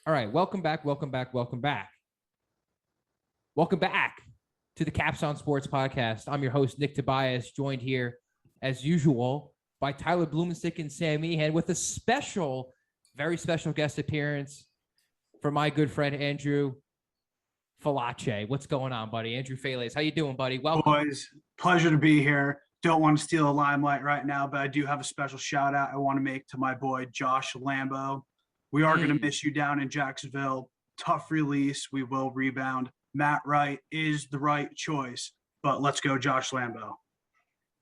All right, welcome back. Welcome back to the capsON Sports Podcast. I'm your host, Nick Tobias, joined here, as usual, by Tyler Blumenstick and Sam Meehan with a special, very special guest appearance from my good friend, Andrew Falace. What's going on, buddy? Andrew Falace. How you doing, buddy? Welcome. Boys, pleasure to be here. Don't want to steal the limelight right now, but I do have a special shout out I want to make to my boy, Josh Lambo. We are going to miss you down in Jacksonville. Tough release. We will rebound. Matt Wright is the right choice, but let's go Josh Lambo.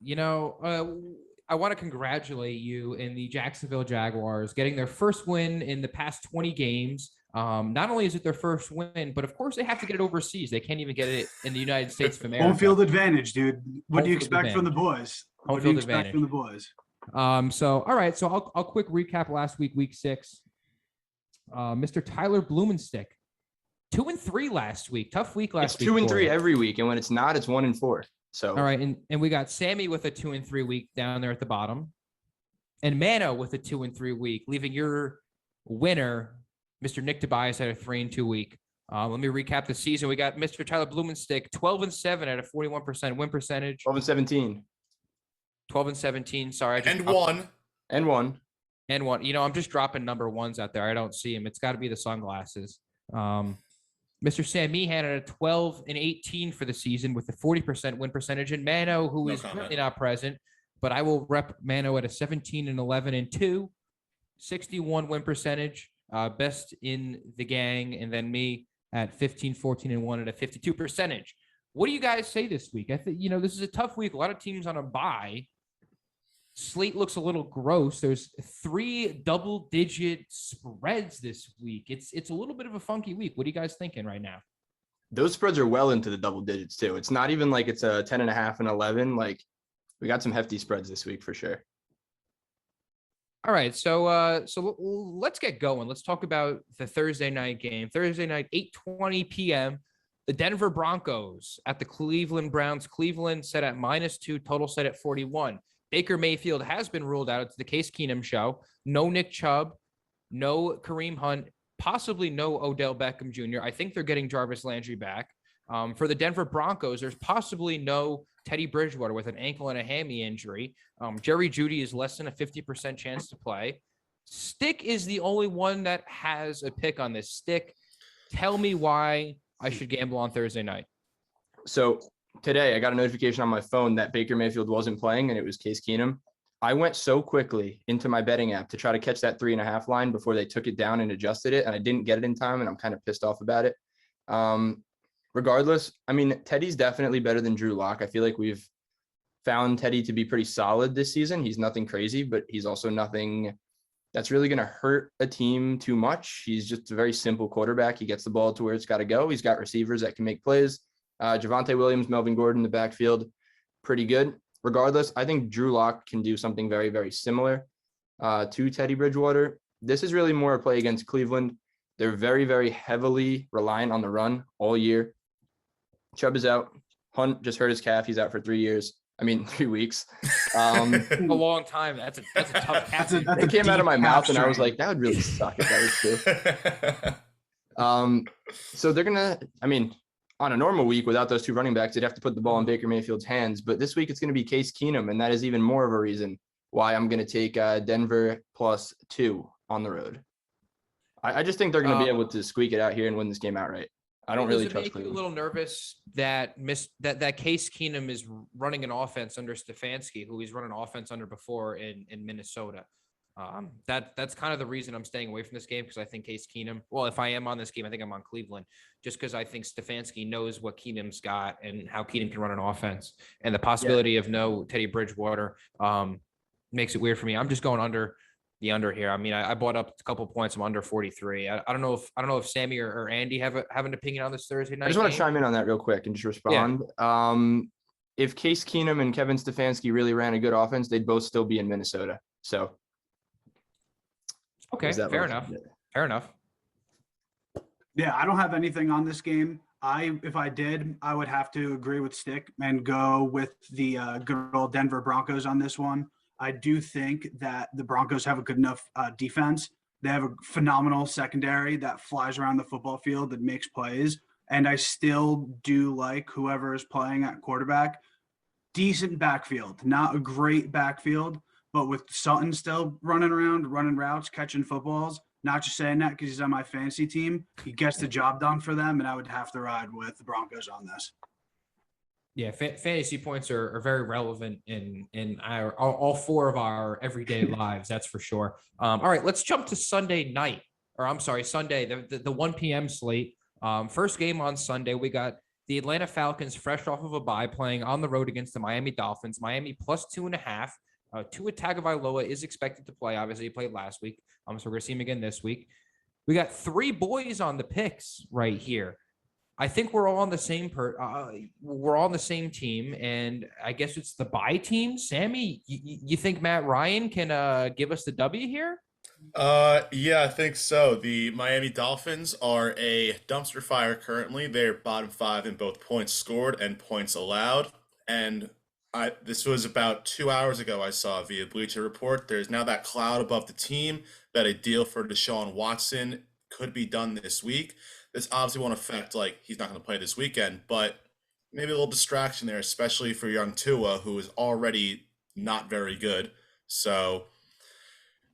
You know, I want to congratulate you and the Jacksonville Jaguars getting their first win in the past 20 games. Not only is it their first win, but of course they have to get it overseas. They can't even get it in the United States of America. Home field advantage, dude. What do you expect from the boys? Home field advantage. So, all right. So I'll quick recap last week, week 6. Mr. Tyler Blumenstick, 2-3 last week. Tough week last week. It's 2-3 every week, and when it's not, it's 1-4. So all right, and we got Sammy with a 2-3 week down there at the bottom, and Mano with a 2-3 week, leaving your winner, Mr. Nick Tobias, at a 3-2 week. Let me recap the season. We got Mr. Tyler Blumenstick, 12-7 at a 41% win percentage. 12-17. 12-17. Sorry, And one. You know, I'm just dropping number ones out there. I don't see them. It's got to be the sunglasses. Mr. Sam Meehan at a 12-18 for the season with a 40% win percentage, and Mano, who is currently not present, but I will rep Mano at a 17-11-2, 61 win percentage, best in the gang, and then me at 15-14-1 at a 52 percentage. What do you guys say this week? I think, you know, this is a tough week. A lot of teams on a bye. Slate looks a little gross. There's 3 double-digit spreads this week. It's a little bit of a funky week. What are you guys thinking right now? Those spreads are well into the double digits too. It's not even like it's a 10.5 and 11. Like, we got some hefty spreads this week for sure. All right, so let's get going. Let's talk about the Thursday night game. Thursday night, 8:20 p.m. The Denver Broncos at the Cleveland Browns. Cleveland set at -2, total set at 41. Baker Mayfield has been ruled out. It's the Case Keenum show. No Nick Chubb, no Kareem Hunt, possibly no Odell Beckham Jr. I think they're getting Jarvis Landry back. For the Denver Broncos, there's possibly no Teddy Bridgewater with an ankle and a hammy injury. Jerry Jeudy is less than a 50% chance to play. Stick is the only one that has a pick on this. Stick, tell me why I should gamble on Thursday night. So today I got a notification on my phone that Baker Mayfield wasn't playing and it was Case Keenum. I went so quickly into my betting app to try to catch that 3.5 line before they took it down and adjusted it, and I didn't get it in time, and I'm kind of pissed off about it. Regardless, I mean, Teddy's definitely better than Drew Lock. I feel like we've found Teddy to be pretty solid this season. He's nothing crazy, but he's also nothing that's really going to hurt a team too much. He's just a very simple quarterback. He gets the ball to where it's got to go. He's got receivers that can make plays. Javonte Williams, Melvin Gordon in the backfield, pretty good. Regardless, I think Drew Lock can do something very, very similar to Teddy Bridgewater. This is really more a play against Cleveland. They're very, very heavily reliant on the run all year. Chubb is out. Hunt just hurt his calf. He's out for 3 weeks. A long time. That's a tough calf. It came out of my mouth, and I was like, that would really suck if that was true. So they're going to, I mean, on a normal week without those 2 running backs, they'd have to put the ball in Baker Mayfield's hands. But this week it's going to be Case Keenum, and that is even more of a reason why I'm going to take Denver +2 on the road. I just think they're going to be able to squeak it out here and win this game outright. I don't really trust Cleveland. Does it make you a little nervous that Case Keenum is running an offense under Stefanski, who he's run an offense under before in Minnesota? That's kind of the reason I'm staying away from this game, because I think Case Keenum, well, if I am on this game, I think I'm on Cleveland, just because I think Stefanski knows what Keenum's got and how Keenum can run an offense, and the possibility of no Teddy Bridgewater makes it weird for me. I'm just going under the under here. I mean, I bought up a couple points. I'm under 43. I don't know if Sammy or Andy have an opinion on this Thursday night. I just want to chime in on that real quick and just respond. Yeah. If Case Keenum and Kevin Stefanski really ran a good offense, they'd both still be in Minnesota. So. Okay, fair enough. Fair enough. Yeah, I don't have anything on this game. If I did, I would have to agree with Stick and go with the good old Denver Broncos on this one. I do think that the Broncos have a good enough defense They have a phenomenal secondary that flies around the football field that makes plays. And I still do like whoever is playing at quarterback. Decent backfield, not a great backfield, but with Sutton still running around, running routes, catching footballs. Not just saying that because he's on my fantasy team. He gets the job done for them, and I would have to ride with the Broncos on this. Yeah, fantasy points are very relevant in our all four of our everyday lives. That's for sure. All right, let's jump to Sunday night, or I'm sorry, Sunday, the 1 p.m. slate. First game on Sunday, we got the Atlanta Falcons, fresh off of a bye, playing on the road against the Miami Dolphins. Miami plus 2.5. Tua Tagovailoa is expected to play. Obviously, he played last week, so we're going to see him again this week. We got three boys on the picks right here. I think we're all on the same we're all on the same team, and I guess it's the bye team. Sammy, you think Matt Ryan can give us the W here? Yeah, I think so. The Miami Dolphins are a dumpster fire currently. They're bottom five in both points scored and points allowed. And this was about 2 hours ago I saw via Bleacher Report. There's now that cloud above the team that a deal for Deshaun Watson could be done this week. This obviously won't affect, like, he's not going to play this weekend, but maybe a little distraction there, especially for young Tua, who is already not very good. So,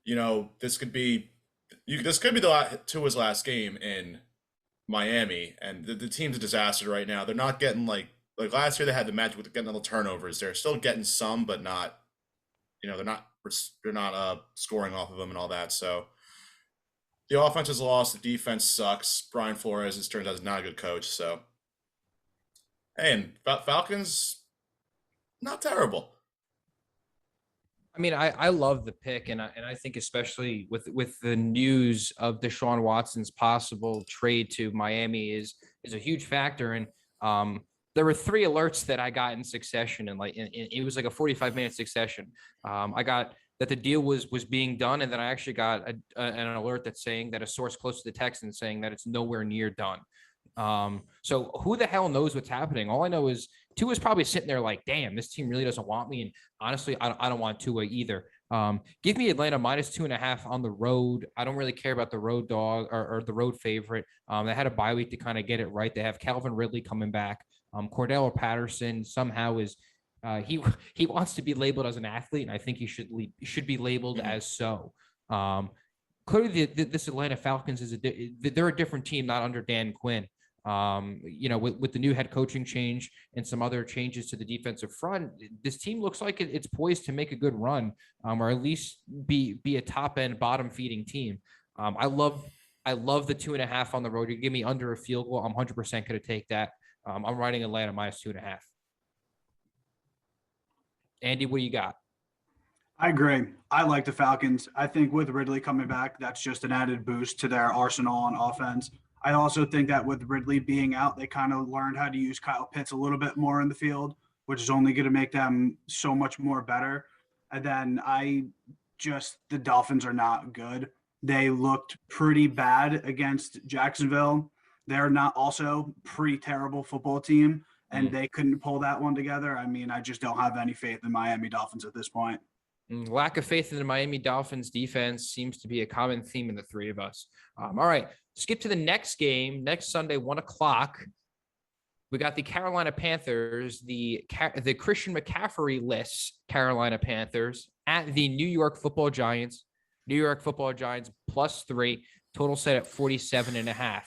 this could be Tua's last game in Miami, and the team's a disaster right now. They're not getting like last year they had the magic with getting little turnovers. They're still getting some, but not, they're not scoring off of them and all that. So the offense is lost. The defense sucks. Brian Flores, it turns out, is not a good coach. So, hey, and Falcons, not terrible. I mean, I love the pick, and I think especially with the news of Deshaun Watson's possible trade to Miami is a huge factor. And there were three alerts that I got in succession, and it was like a 45-minute succession. I got that the deal was being done, and then I actually got an alert that's saying that a source close to the Texans saying that it's nowhere near done. So who the hell knows what's happening? All I know is Tua's probably sitting there like, damn, this team really doesn't want me. And honestly, I don't want Tua either. Give me Atlanta minus 2.5 on the road. I don't really care about the road dog or the road favorite. They had a bye week to kind of get it right. They have Calvin Ridley coming back. Cordell Patterson somehow is he wants to be labeled as an athlete, and I think he should be labeled as so. Clearly, this Atlanta Falcons they're a different team, not under Dan Quinn. With the new head coaching change and some other changes to the defensive front, this team looks like it's poised to make a good run, or at least be a top end bottom feeding team. I love the 2.5 on the road. You give me under a field goal, I'm 100% going to take that. I'm riding Atlanta minus 2.5. Andy, what do you got? I agree. I like the Falcons. I think with Ridley coming back, that's just an added boost to their arsenal on offense. I also think that with Ridley being out, they kind of learned how to use Kyle Pitts a little bit more in the field, which is only going to make them so much more better. And then the Dolphins are not good. They looked pretty bad against Jacksonville. They're not also pretty terrible football team, and they couldn't pull that one together. I mean, I just don't have any faith in Miami Dolphins at this point. Lack of faith in the Miami Dolphins defense seems to be a common theme in the three of us. All right, skip to the next game. Next Sunday, 1:00. We got the Carolina Panthers, the Christian McCaffrey-less Carolina Panthers at the New York Football Giants. New York Football Giants +3, total set at 47.5.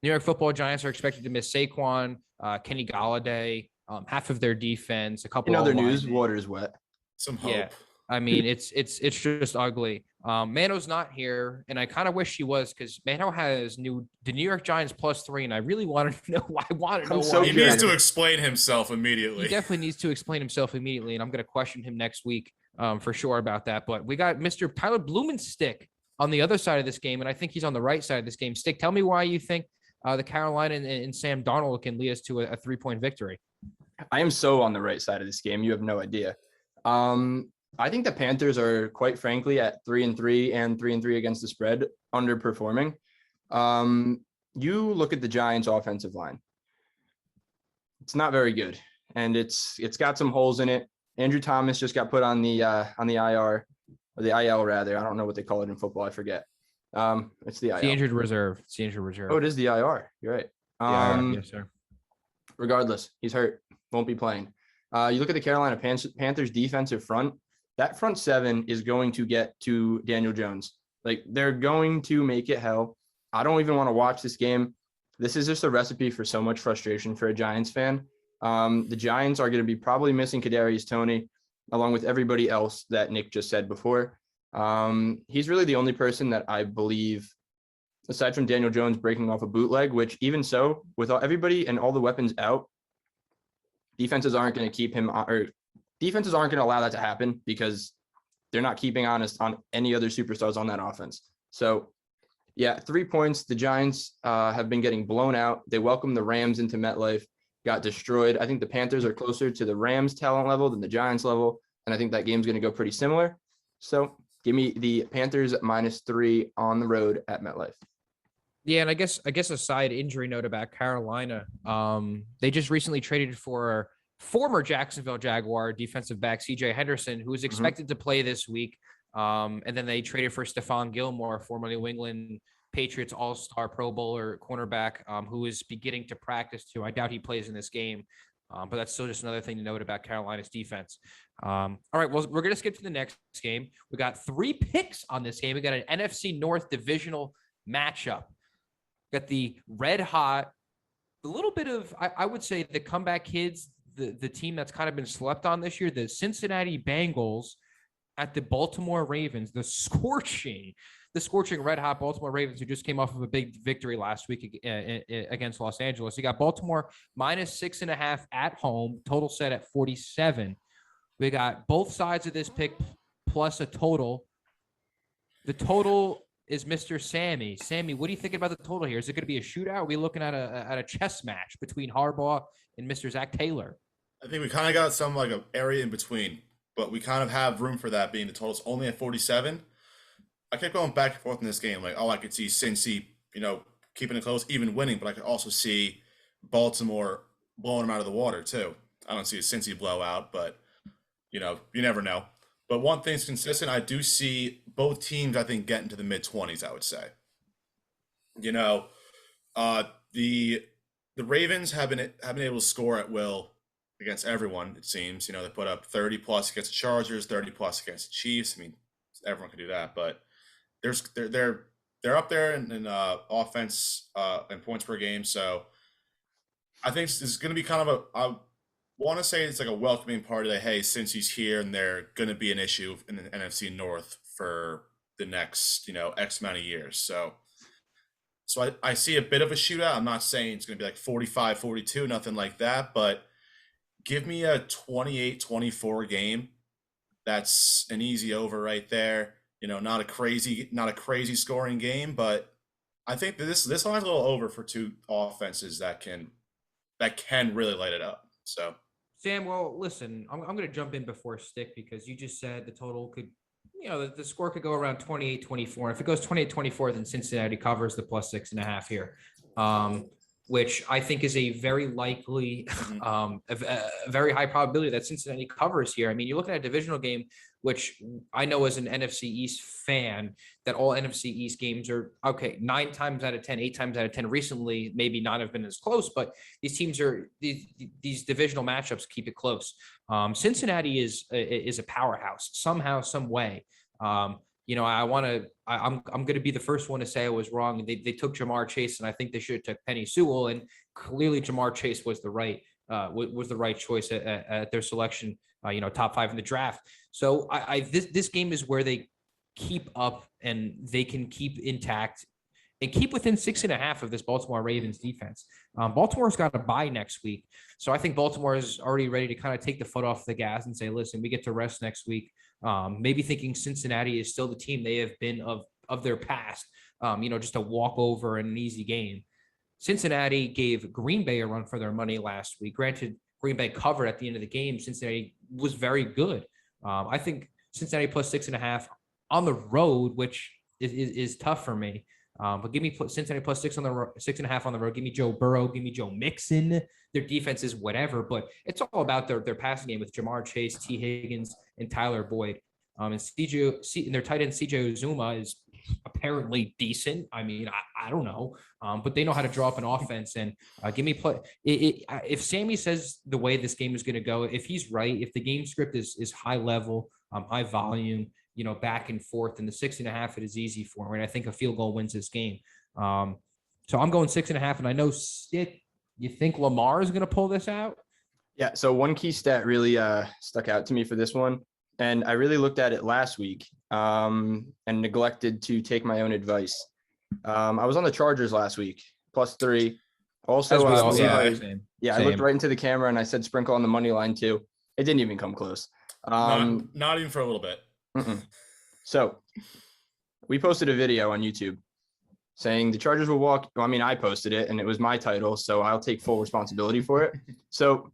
New York Football Giants are expected to miss Saquon, Kenny Golladay, half of their defense, a couple. Their news, water's wet. Some hope. Yeah. I mean, it's just ugly. Mano's not here, and I kind of wish he was, because Mano has the New York Giants +3, and I really want to know why. He needs to explain himself immediately. He definitely needs to explain himself immediately, and I'm going to question him next week for sure about that. But we got Mr. Tyler Blumenstick on the other side of this game, and I think he's on the right side of this game. Stick, tell me why you think the Carolina and Sam Darnold can lead us to a 3-point victory. I am so on the right side of this game. You have no idea. I think the Panthers are, quite frankly, at 3-3 and 3-3 against the spread, underperforming. You look at the Giants' offensive line; it's not very good, and it's got some holes in it. Andrew Thomas just got put on the IR, or the IL rather. I don't know what they call it in football. I forget. It's the IR. It's the injured reserve. It's the injured reserve. Oh, it is the IR. You're right. Yes, sir. Regardless, he's hurt. Won't be playing. You look at the Carolina Panthers defensive front. That front seven is going to get to Daniel Jones. Like, they're going to make it hell. I don't even want to watch this game. This is just a recipe for so much frustration for a Giants fan. The Giants are going to be probably missing Kadarius Toney, along with everybody else that Nick just said before. He's really the only person that I believe, aside from Daniel Jones breaking off a bootleg, which even so, with everybody and all the weapons out, defenses aren't going to keep him, or defenses aren't going to allow that to happen because they're not keeping honest on any other superstars on that offense. So, yeah, 3 points. The Giants have been getting blown out. They welcomed the Rams into MetLife, got destroyed. I think the Panthers are closer to the Rams talent level than the Giants level, and I think that game's going to go pretty similar. So give me the Panthers -3 on the road at MetLife. Yeah, and I guess a side injury note about Carolina. They just recently traded for former Jacksonville Jaguar defensive back CJ Henderson, who is expected to play this week. And then they traded for Stephon Gilmore, former New England Patriots All-Star Pro Bowler cornerback, who is beginning to practice too. I doubt he plays in this game, but that's still just another thing to note about Carolina's defense. All right, well, we're going to skip to the next game. We got 3 picks on this game. We got an NFC North divisional matchup. Got the red hot, a little bit of, I would say, the comeback kids, the team that's kind of been slept on this year, the Cincinnati Bengals at the Baltimore Ravens, the scorching red hot Baltimore Ravens, who just came off of a big victory last week against Los Angeles. You got Baltimore -6.5 at home, total set at 47. We got both sides of this pick plus a total. The total is Mr. Sammy. Sammy, what do you think about the total here? Is it going to be a shootout? Are we looking at a chess match between Harbaugh and Mr. Zach Taylor? I think we kind of got some like an area in between, but we kind of have room for that being the total's only at 47. I kept going back and forth in this game. Like, I could see Cincy, keeping it close, even winning, but I could also see Baltimore blowing them out of the water too. I don't see a Cincy blowout, but you never know. But one thing's consistent. I do see both teams, I think, getting to the mid-20s, I would say. The Ravens have been able to score at will against everyone, it seems. They put up 30 plus against the Chargers, 30 plus against the Chiefs. I mean, everyone can do that, but they're up there in offense and points per game. So I think this is going to be kind of I want to say it's like a welcoming party that, hey, since he's here, and they're going to be an issue in the NFC North for the next, X amount of years. So I see a bit of a shootout. I'm not saying it's going to be like 45-42, nothing like that, but give me a 28-24 game. That's an easy over right there. Not a crazy scoring game, but I think that this line's a little over for two offenses that can really light it up. So, Sam, well, listen, I'm going to jump in before Stick, because you just said the total could, the score could go around 28-24. If it goes 28-24, then Cincinnati covers the +6.5 here, which I think is a very likely, a very high probability that Cincinnati covers here. I mean, you're looking at a divisional game, which I know as an NFC East fan, that all NFC East games are, 9 times out of 10, 8 times out of 10 recently, maybe not have been as close, but these teams these divisional matchups keep it close. Cincinnati is a powerhouse somehow, some way. I'm going to be the first one to say I was wrong. They took Jamar Chase, and I think they should have took Penny Sewell, and clearly Jamar Chase was the right choice at their selection, top 5 in the draft. So this game is where they keep up and they can keep intact and keep within 6.5 of this Baltimore Ravens defense. Baltimore's got a bye next week. So I think Baltimore is already ready to kind of take the foot off the gas and say, listen, we get to rest next week. Maybe thinking Cincinnati is still the team they have been of their past, just a walkover and an easy game. Cincinnati gave Green Bay a run for their money last week. Granted, Green Bay covered at the end of the game. Cincinnati was very good. I think Cincinnati +6.5 on the road, which is tough for me. But give me Cincinnati +6.5 on the road. Give me Joe Burrow. Give me Joe Mixon. Their defense is whatever, but it's all about their passing game with Jamar Chase, T. Higgins, and Tyler Boyd. And their tight end CJ Uzuma apparently decent. I mean, I don't know, but they know how to draw up an offense and give me play. If Sammy says the way this game is going to go, if he's right, if the game script is high level, high volume, back and forth, and the 6.5, it is easy for him. And I think a field goal wins this game. So I'm going 6.5, and I know you think Lamar is going to pull this out? Yeah. So one key stat really stuck out to me for this one. And I really looked at it last week and neglected to take my own advice. I was on the Chargers last week, +3. Also, I looked right into the camera and I said sprinkle on the money line too. It didn't even come close. Not even for a little bit. So we posted a video on YouTube saying the Chargers will walk. Well, I mean, I posted it and it was my title, so I'll take full responsibility for it. So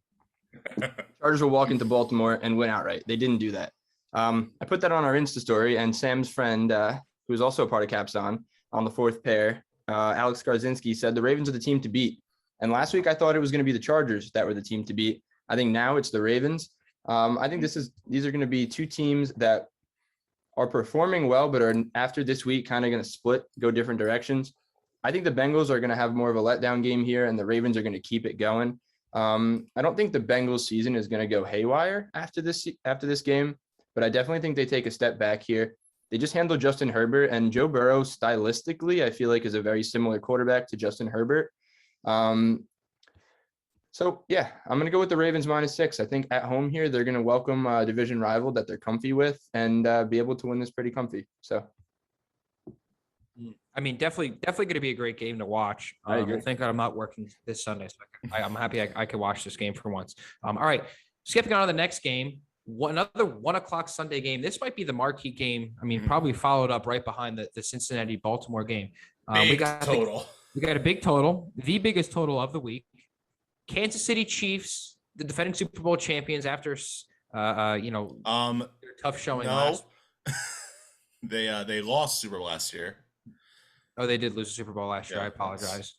Chargers will walk into Baltimore and win outright. They didn't do that. I put that on our Insta story, and Sam's friend, who is also a part of capsON on the fourth pair, Alex Garzinski, said the Ravens are the team to beat. And last week I thought it was going to be the Chargers that were the team to beat. I think now it's the Ravens. I think these are going to be two teams that are performing well, but are after this week kind of going to split, go different directions. I think the Bengals are going to have more of a letdown game here, and the Ravens are going to keep it going. I don't think the Bengals season is going to go haywire after this game, but I definitely think they take a step back here. They just handled Justin Herbert, and Joe Burrow stylistically, I feel like, is a very similar quarterback to Justin Herbert. So yeah, I'm going to go with the Ravens -6. I think at home here, they're going to welcome a division rival that they're comfy with and be able to win this pretty comfy. So. I mean, definitely going to be a great game to watch. I agree. Thank God I'm not working this Sunday, so I'm happy I could watch this game for once. All right, skipping on to the next game, another 1:00 Sunday game. This might be the marquee game. I mean, probably followed up right behind the Cincinnati Baltimore game. We got a big total, the biggest total of the week. Kansas City Chiefs, the defending Super Bowl champions, after tough showing last. They lost Super Bowl last year. Oh, they did lose the Super Bowl last year. I apologize.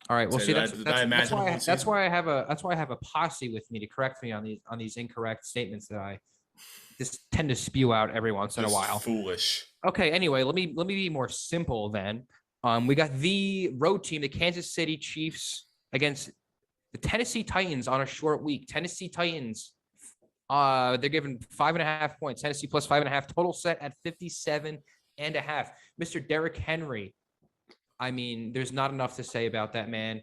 All right. Well, So see, that's why I have a posse with me to correct me on these incorrect statements that I just tend to spew out every once in a while. Foolish. Okay. Anyway, let me be more simple then. We got the road team, the Kansas City Chiefs, against the Tennessee Titans on a short week. Tennessee Titans, they're given 5.5 points. Tennessee plus 5.5. Total set at 57.5. Mr. Derrick Henry. I mean, there's not enough to say about that man.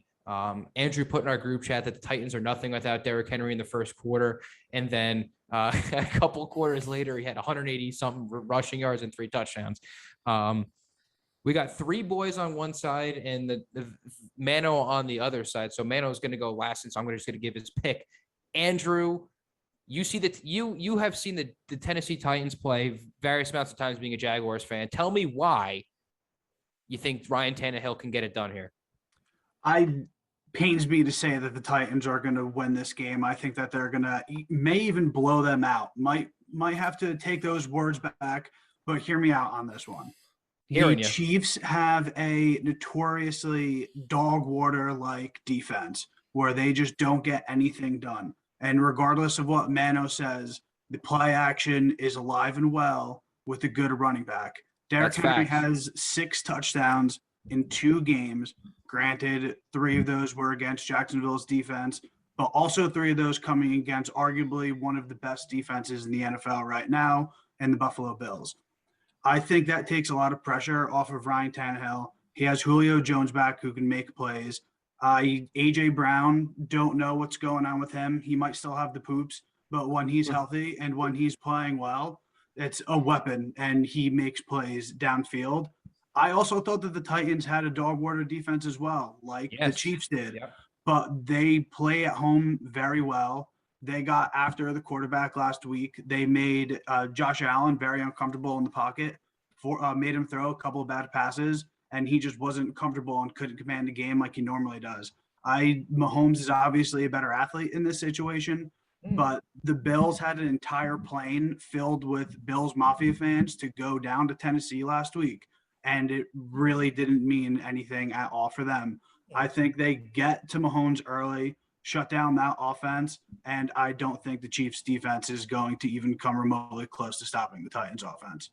Andrew put in our group chat that the Titans are nothing without Derrick Henry in the first quarter. And then a couple quarters later, he had 180-something rushing yards and 3 touchdowns. We got 3 boys on one side and the Mano on the other side. So Mano is going to go last, and so I'm just going to give his pick. Andrew, you see that you have seen the Tennessee Titans play various amounts of times being a Jaguars fan. Tell me why you think Ryan Tannehill can get it done here. Pains me to say that the Titans are going to win this game. I think that they're going to may even blow them out. Might have to take those words back, but hear me out on this one. The Chiefs have a notoriously dog water-like defense where they just don't get anything done. And regardless of what Mano says, the play action is alive and well with a good running back. Derrick Henry has 6 touchdowns in 2 games. Granted, 3 of those were against Jacksonville's defense, but also 3 of those coming against arguably one of the best defenses in the NFL right now, and the Buffalo Bills. I think that takes a lot of pressure off of Ryan Tannehill. He has Julio Jones back who can make plays. A.J. Brown, don't know what's going on with him. He might still have the poops, but when he's healthy and when he's playing well, it's a weapon, and he makes plays downfield. I also thought that the Titans had a dog water defense as well, like the Chiefs did. Yep. But they play at home very well. They got after the quarterback last week. They made Josh Allen very uncomfortable in the pocket, made him throw a couple of bad passes, and he just wasn't comfortable and couldn't command the game like he normally does. Mahomes is obviously a better athlete in this situation, but the Bills had an entire plane filled with Bills Mafia fans to go down to Tennessee last week, and it really didn't mean anything at all for them. I think they get to Mahomes early, shut down that offense, and I don't think the Chiefs defense is going to even come remotely close to stopping the Titans offense.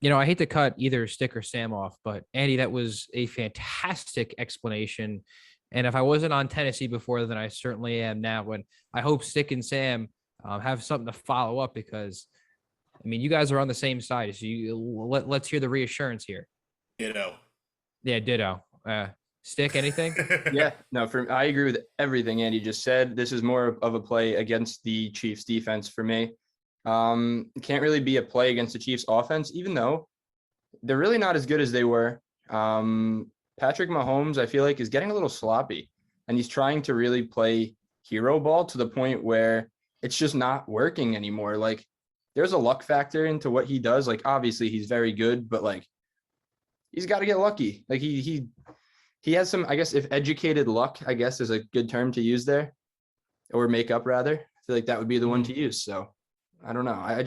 I hate to cut either Stick or Sam off, but Andy, that was a fantastic explanation. And if I wasn't on Tennessee before, then I certainly am now. And I hope Stick and Sam have something to follow up because, you guys are on the same side. So let's hear the reassurance here. Yeah, ditto. Stick, anything? Yeah, no, I agree with everything Andy just said. This is more of a play against the Chiefs defense for me. Can't really be a play against the Chiefs offense, even though they're really not as good as they were. Patrick Mahomes, I feel like, is getting a little sloppy, and he's trying to really play hero ball to the point where it's just not working anymore. Like, there's a luck factor into what he does. Like, obviously he's very good, but like, he's got to get lucky. Like he has some, I guess, if educated luck, I guess is a good term to use there, or makeup rather. I feel like that would be the one to use. So I don't know. I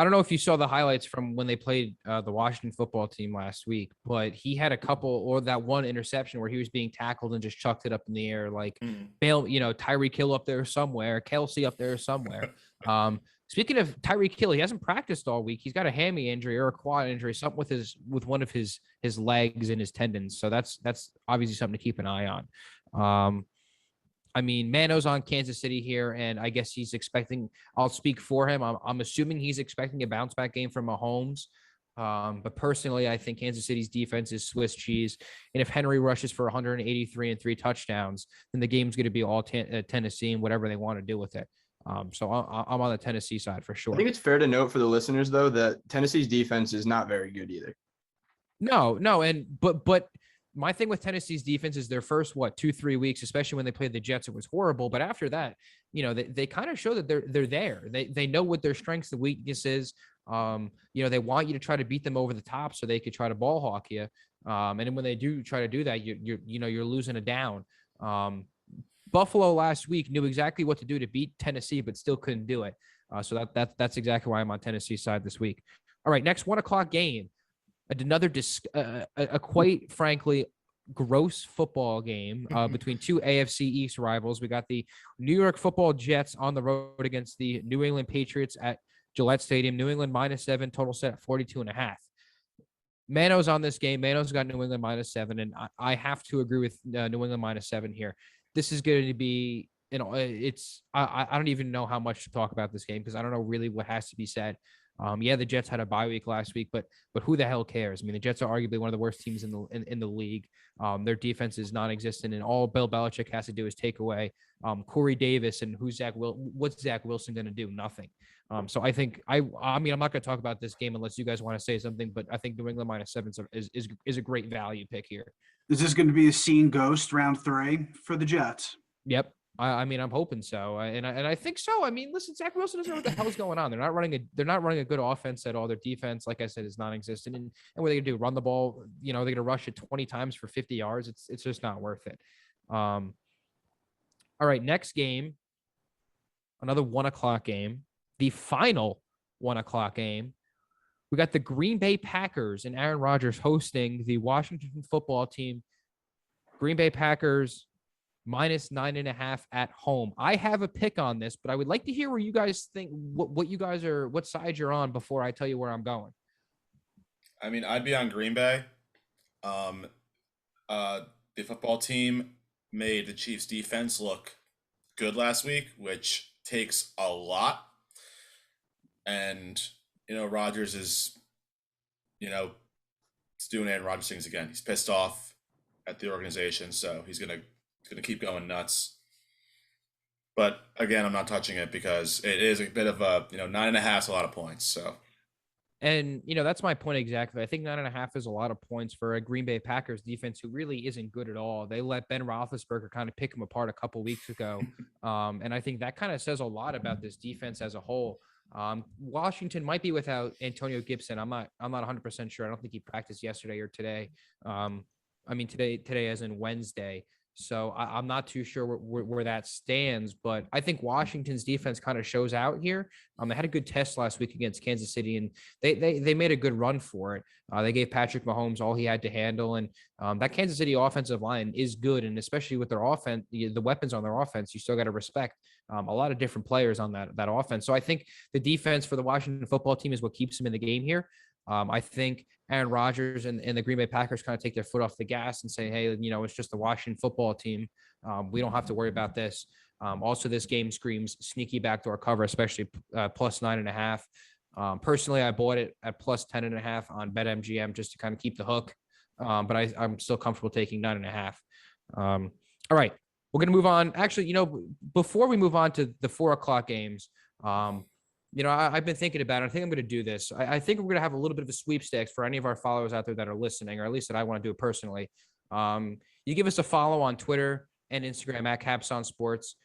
don't know if you saw the highlights from when they played the Washington football team last week, but he had a couple, or that one interception where he was being tackled and just chucked it up in the air, like Bale, Tyreek Hill up there somewhere, Kelsey up there somewhere. Speaking of Tyreek Hill, he hasn't practiced all week. He's got a hammy injury or a quad injury, something with one of his legs and his tendons. So that's obviously something to keep an eye on. Mano's on Kansas City here, and I guess he's expecting. I'll speak for him. I'm assuming he's expecting a bounce back game from Mahomes. But personally, I think Kansas City's defense is Swiss cheese, and if Henry rushes for 183 and 3 touchdowns, then the game's going to be all Tennessee and whatever they want to do with it. So I'm on the Tennessee side for sure. I think it's fair to note for the listeners, though, that Tennessee's defense is not very good either. No, but my thing with Tennessee's defense is their first 2-3 weeks, especially when they played the Jets, it was horrible. But after that, they kind of show that they're there. They know what their strengths, the weaknesses. They want you to try to beat them over the top so they could try to ball hawk you. And then when they do try to do that, you're losing a down. Buffalo last week knew exactly what to do to beat Tennessee, but still couldn't do it. So that's exactly why I'm on Tennessee's side this week. All right, next 1:00 game, another a quite frankly gross football game between two AFC East rivals. We got the New York Football Jets on the road against the New England Patriots at Gillette Stadium. New England -7, total set at 42.5. Mano's on this game. Mano's got New England -7, and I have to agree with New England -7 here. This is going to be, I don't even know how much to talk about this game because I don't know really what has to be said. The Jets had a bye week last week, but who the hell cares? The Jets are arguably one of the worst teams in the league. Their defense is non-existent, and all Bill Belichick has to do is take away Corey Davis and what's Zach Wilson going to do? Nothing. So I think I'm not going to talk about this game unless you guys want to say something, but I think New England -7 is a great value pick here. Is this going to be a scene ghost round 3 for the Jets? Yep. I'm hoping so, and I think so. Listen, Zach Wilson doesn't know what the hell's going on. They're not running a good offense at all. Their defense, like I said, is non-existent. And what are they gonna do? Run the ball? They're gonna rush it 20 times for 50 yards. It's just not worth it. All right, next game, another 1:00 game, the final 1:00 game. We got the Green Bay Packers and Aaron Rodgers hosting the Washington football team. Green Bay Packers -9.5 at home. I have a pick on this, but I would like to hear where you guys think what side you're on before I tell you where I'm going. I'd be on Green Bay. The football team made the Chiefs defense look good last week, which takes a lot. And, Rodgers is, it's doing Aaron Rodgers things again. He's pissed off at the organization, so he's going to keep going nuts. But again, I'm not touching it because it is a bit of a, 9.5 is a lot of points. So, and that's my point exactly. I think 9.5 is a lot of points for a Green Bay Packers defense who really isn't good at all. They let Ben Roethlisberger kind of pick him apart a couple weeks ago, and I think that kind of says a lot about this defense as a whole. Washington might be without Antonio Gibson. I'm not 100% sure. I don't think he practiced yesterday or today. Today as in Wednesday. So I'm not too sure where that stands, but I think Washington's defense kind of shows out here. They had a good test last week against Kansas City, and they made a good run for it. They gave Patrick Mahomes all he had to handle, and that Kansas City offensive line is good, and especially with their offense, the weapons on their offense, you still got to respect a lot of different players on that offense. So I think the defense for the Washington football team is what keeps them in the game here. I think Aaron Rodgers and the Green Bay Packers kind of take their foot off the gas and say, hey, it's just the Washington football team. We don't have to worry about this. Also, this game screams sneaky backdoor cover, especially plus 9.5. Personally, I bought it at plus 10.5 on BetMGM just to kind of keep the hook. But I'm still comfortable taking 9.5. All right, we're going to move on. Actually, before we move on to the 4:00 games, I've been thinking about it. I think I'm going to do this. I think we're going to have a little bit of a sweepstakes for any of our followers out there that are listening, or at least that I want to do it personally. You give us a follow on Twitter and Instagram at capsON Sports.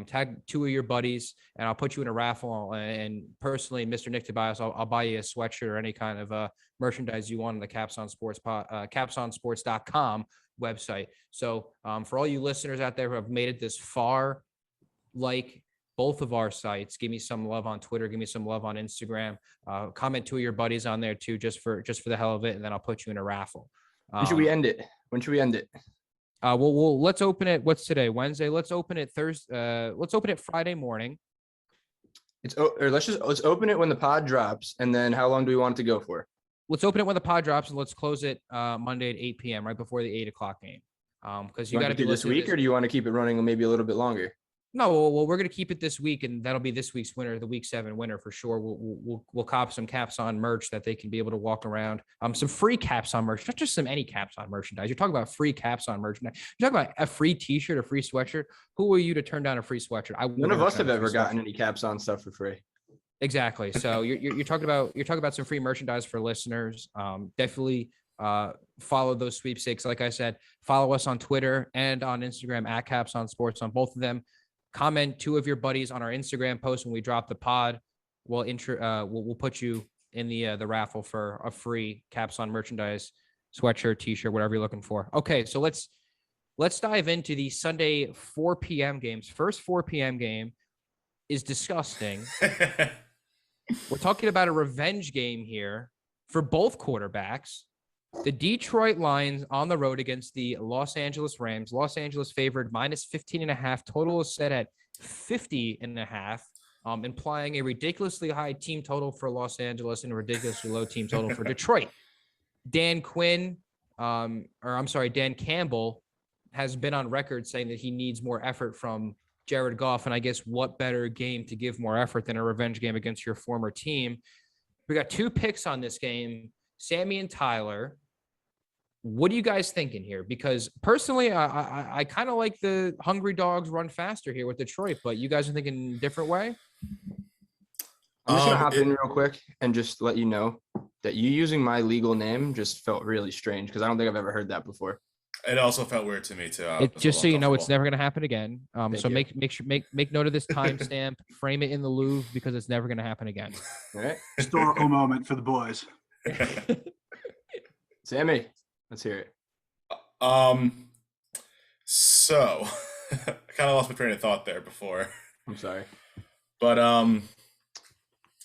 Tag 2 of your buddies, and I'll put you in a raffle. And personally, Mr. Nick Tobias, I'll buy you a sweatshirt or any kind of merchandise you want on the capsON Sports capsonsports.com website. So for all you listeners out there who have made it this far, like both of our sites, give me some love on Twitter, give me some love on Instagram. Comment 2 of your buddies on there too, just for the hell of it, and then I'll put you in a raffle. When should we end it? Well, let's open it. What's today? Wednesday. Let's open it Thursday. Let's open it Friday morning. Let's open it when the pod drops, and then how long do we want it to go for? Let's open it when the pod drops, and let's close it Monday at 8 p.m. right before the 8:00 game. Because you got to be this week, or do you want to keep it running maybe a little bit longer? No, well, we're going to keep it this week, and that'll be this week's winner, the week 7 winner for sure. We'll cop some capsON merch that they can be able to walk around. Some free capsON merch, not just some any capsON merchandise. You're talking about free capsON merchandise. You're talking about a free T-shirt, a free sweatshirt. Who are you to turn down a free sweatshirt? None of us have ever gotten any capsON stuff for free. Exactly. So you're talking about some free merchandise for listeners. Definitely follow those sweepstakes. Like I said, follow us on Twitter and on Instagram at capsON Sports on both of them. Comment 2 of your buddies on our Instagram post when we drop the pod. We'll put you in the raffle for a free capsON merchandise, sweatshirt, T-shirt, whatever you're looking for. Okay, so let's dive into the Sunday 4 p.m. games. First 4 p.m. game is disgusting. We're talking about a revenge game here for both quarterbacks. The Detroit Lions on the road against the Los Angeles Rams. Los Angeles favored minus 15.5. Total is set at 50.5, implying a ridiculously high team total for Los Angeles and a ridiculously low team total for Detroit. Dan Campbell has been on record saying that he needs more effort from Jared Goff. And I guess what better game to give more effort than a revenge game against your former team? We got 2 picks on this game, Sammy and Tyler. What are you guys thinking here? Because personally, I kind of like the hungry dogs run faster here with Detroit, but you guys are thinking a different way? I'm just going to hop in real quick and just let you know that you using my legal name just felt really strange because I don't think I've ever heard that before. It also felt weird to me too. Just so you know, it's never going to happen again. So make note of this timestamp, frame it in the Louvre because it's never going to happen again. All right. Historical moment for the boys. Sammy, let's hear it. So I kind of lost my train of thought there before. I'm sorry. But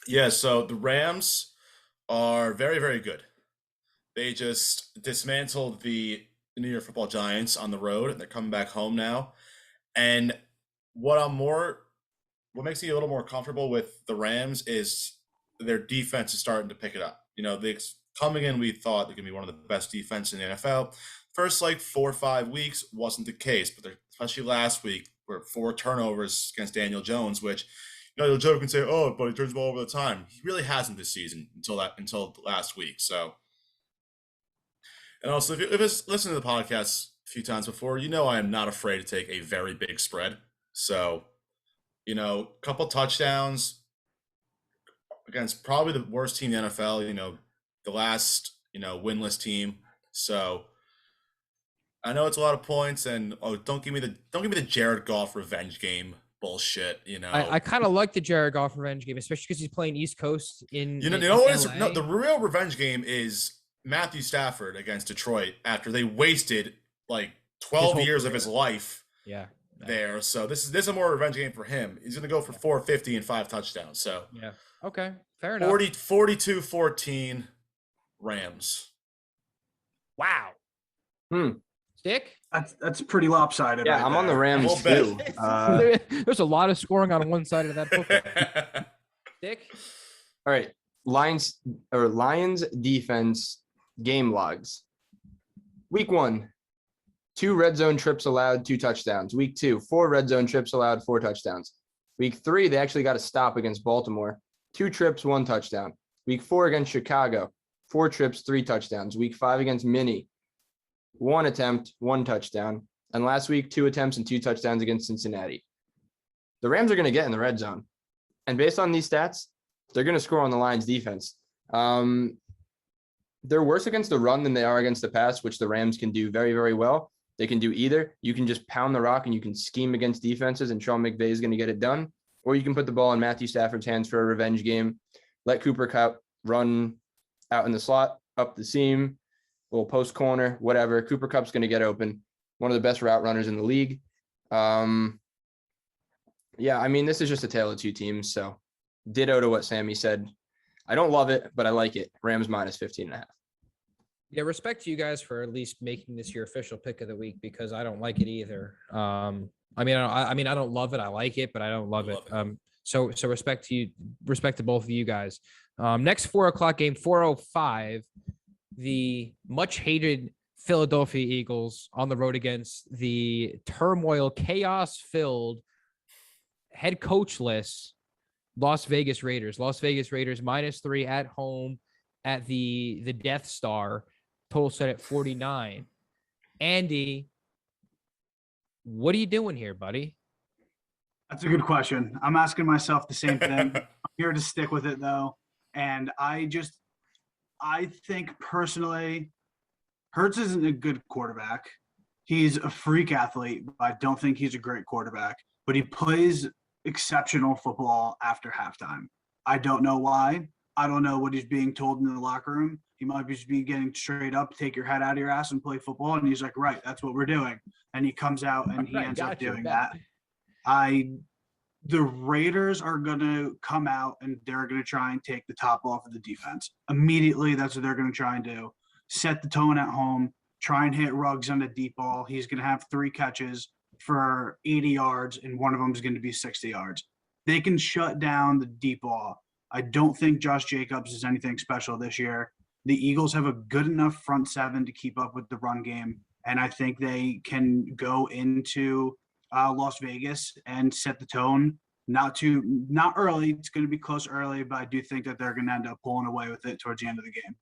yeah, so the Rams are very, very good. They just dismantled the New York Football Giants on the road, and they're coming back home now. And what makes me a little more comfortable with the Rams is their defense is starting to pick it up. Coming in, we thought they're going to be one of the best defenses in the NFL. First, 4 or 5 weeks wasn't the case, but especially last week, where 4 turnovers against Daniel Jones, which, you'll joke and say, oh, but he turns the ball over the time. He really hasn't this season until last week. So, and also, if you've listened to the podcast a few times before, I am not afraid to take a very big spread. So, a couple touchdowns against probably the worst team in the NFL, the last, winless team. So I know it's a lot of points, and don't give me the Jared Goff revenge game bullshit. I kind of like the Jared Goff revenge game, especially because he's playing East Coast in. The real revenge game is Matthew Stafford against Detroit after they wasted 12 years of his life. Yeah. There. So this is a more revenge game for him. He's going to go for 450 and 5 touchdowns. So yeah. Okay. Fair enough. 42-14 Rams. Wow. Stick? That's pretty lopsided. Yeah, I'm on the Rams too. There's a lot of scoring on one side of that football. Stick? All right. Lions defense game logs. Week 1, 2 red zone trips allowed, 2 touchdowns. Week 2, 4 red zone trips allowed, 4 touchdowns. Week 3, they actually got a stop against Baltimore. 2 trips, 1 touchdown. Week 4 against Chicago, 4 trips, 3 touchdowns. Week 5 against Minnie, 1 attempt, 1 touchdown. And last week, 2 attempts and 2 touchdowns against Cincinnati. The Rams are going to get in the red zone. And based on these stats, they're going to score on the Lions defense. They're worse against the run than they are against the pass, which the Rams can do very, very well. They can do either. You can just pound the rock and you can scheme against defenses, and Sean McVay is going to get it done. Or you can put the ball in Matthew Stafford's hands for a revenge game. Let Cooper Kupp run out in the slot, up the seam, little post corner, whatever. Cooper Kupp's going to get open. One of the best route runners in the league. Yeah, I mean, this is just a tale of 2 teams. So ditto to what Sammy said. I don't love it, but I like it. Rams minus 15.5. Yeah, respect to you guys for at least making this your official pick of the week, because I don't like it either. I mean, I don't love it. I like it, but I don't love it. So respect to you, respect to both of you guys. Next 4:00 game, 4:05, the much hated Philadelphia Eagles on the road against the turmoil, chaos-filled, head coachless Las Vegas Raiders. Las Vegas Raiders -3 at home at the Death Star. Total set at 49. Andy, what are you doing here, buddy? That's a good question. I'm asking myself the same thing. I'm here to stick with it, though. And I think personally, Hurts isn't a good quarterback. He's a freak athlete, but I don't think he's a great quarterback. But he plays exceptional football after halftime. I don't know why. I don't know what he's being told in the locker room. He might just be getting straight up, take your head out of your ass and play football. And he's like, right, that's what we're doing. And he comes out and he ends up doing that. The Raiders are going to come out and they're going to try and take the top off of the defense. Immediately, that's what they're going to try and do. Set the tone at home, try and hit Ruggs on the deep ball. He's going to have 3 catches for 80 yards, and one of them is going to be 60 yards. They can shut down the deep ball. I don't think Josh Jacobs is anything special this year. The Eagles have a good enough front 7 to keep up with the run game, and I think they can go into Las Vegas and set the tone. Not early. It's going to be close early, but I do think that they're going to end up pulling away with it towards the end of the game.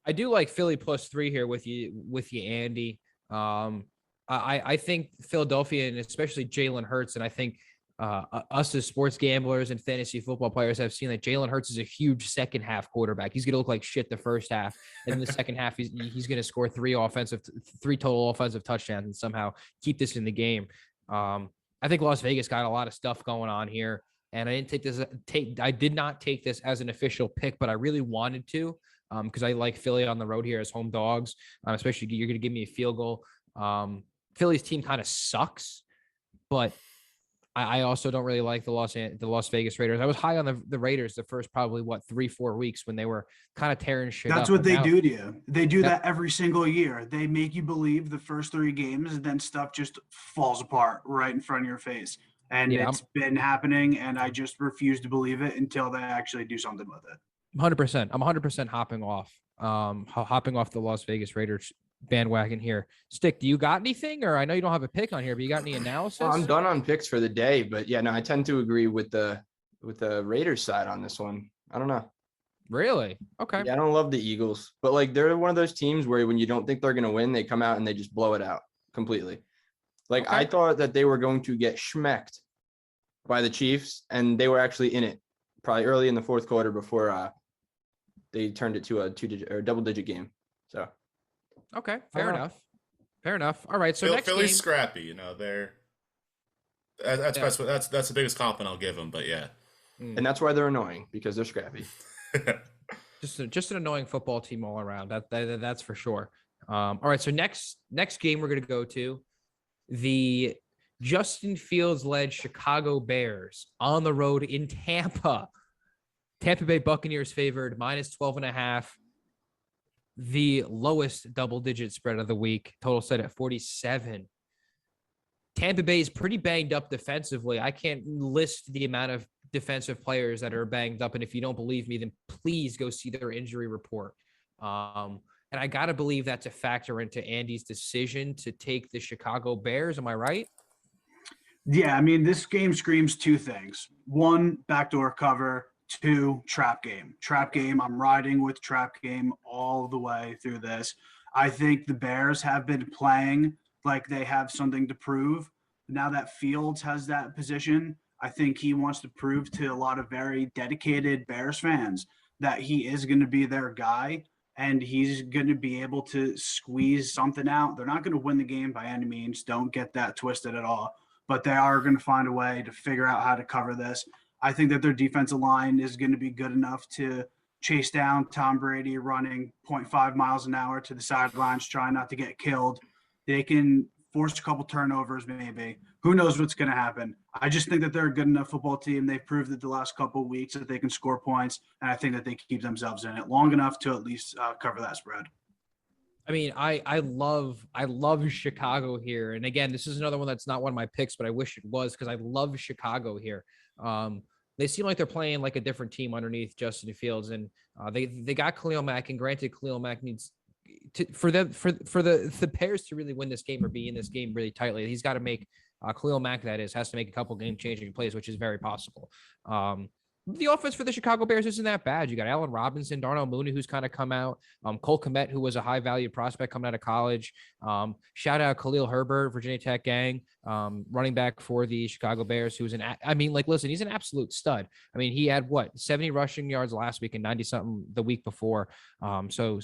I do like Philly +3 here with you, Andy. I think Philadelphia, and especially Jalen Hurts, and I think us as sports gamblers and fantasy football players have seen that Jalen Hurts is a huge second half quarterback. He's going to look like shit the first half, and in the second half, he's going to score 3 total offensive touchdowns and somehow keep this in the game. I think Las Vegas got a lot of stuff going on here, and I did not take this as an official pick, but I really wanted to, because I like Philly on the road here as home dogs, especially you're going to give me a field goal. Philly's team kind of sucks, but I also don't really like the Las Vegas Raiders. I was high on the Raiders the first probably 3-4 weeks when they were kind of tearing shit up. That's what they do to you. They do that every single year. They make you believe the first 3 games, and then stuff just falls apart right in front of your face. And it's been happening, and I just refuse to believe it until they actually do something with it. 100%. I'm 100% hopping off the Las Vegas Raiders bandwagon here. Stick, do you got anything? Or I know you don't have a pick on here, but you got any analysis? Well, I'm done on picks for the day, but yeah, no, I tend to agree with the Raiders side on this one. I don't know. Really? Okay. Yeah, I don't love the Eagles, but like they're one of those teams where when you don't think they're going to win, they come out and they just blow it out completely. Like I thought that they were going to get schmecked by the Chiefs, and they were actually in it probably early in the 4th quarter before they turned it to a double-digit game. So. Okay, fair enough. All right, so next Philly's game, scrappy. That's the biggest compliment I'll give them. But yeah, and that's why they're annoying, because they're scrappy. just an annoying football team all around. That's for sure. All right, so next game we're gonna go to the Justin Fields-led Chicago Bears on the road in Tampa. Tampa Bay Buccaneers favored -12.5. The lowest double-digit spread of the week, total set at 47. Tampa Bay is pretty banged up defensively. I can't list the amount of defensive players that are banged up. And if you don't believe me, then please go see their injury report. And I got to believe that's a factor into Andy's decision to take the Chicago Bears. Am I right? Yeah, I mean, this game screams two things. One, backdoor cover. Two, trap game. Trap game, I'm riding with trap game all the way through this. I think the Bears have been playing like they have something to prove. Now that Fields has that position, I think he wants to prove to a lot of very dedicated Bears fans that he is going to be their guy and he's going to be able to squeeze something out. They're not going to win the game by any means. Don't get that twisted at all. But they are going to find a way to figure out how to cover this. I think that their defensive line is going to be good enough to chase down Tom Brady running 0.5 miles an hour to the sidelines, trying not to get killed. They can force a couple turnovers, maybe. Who knows what's going to happen? I just think that they're a good enough football team. They've proved it the last couple of weeks that they can score points, and I think that they keep themselves in it long enough to at least cover that spread. I mean, I love Chicago here. And again, this is another one that's not one of my picks, but I wish it was because I love Chicago here. They seem like they're playing like a different team underneath Justin Fields, and they got Khalil Mack. And granted, Khalil Mack needs for the Bears to really win this game or be in this game really tightly. He's got to make Khalil Mack has to make a couple game changing plays, which is very possible. The offense for the Chicago Bears isn't that bad. You got Allen Robinson, Darnell Mooney, who's kind of come out. Cole Kmet, who was a high value prospect coming out of college. Shout out Khalil Herbert, Virginia Tech gang, running back for the Chicago Bears, who's listen, he's an absolute stud. I mean, he had 70 rushing yards last week and 90 something the week before. So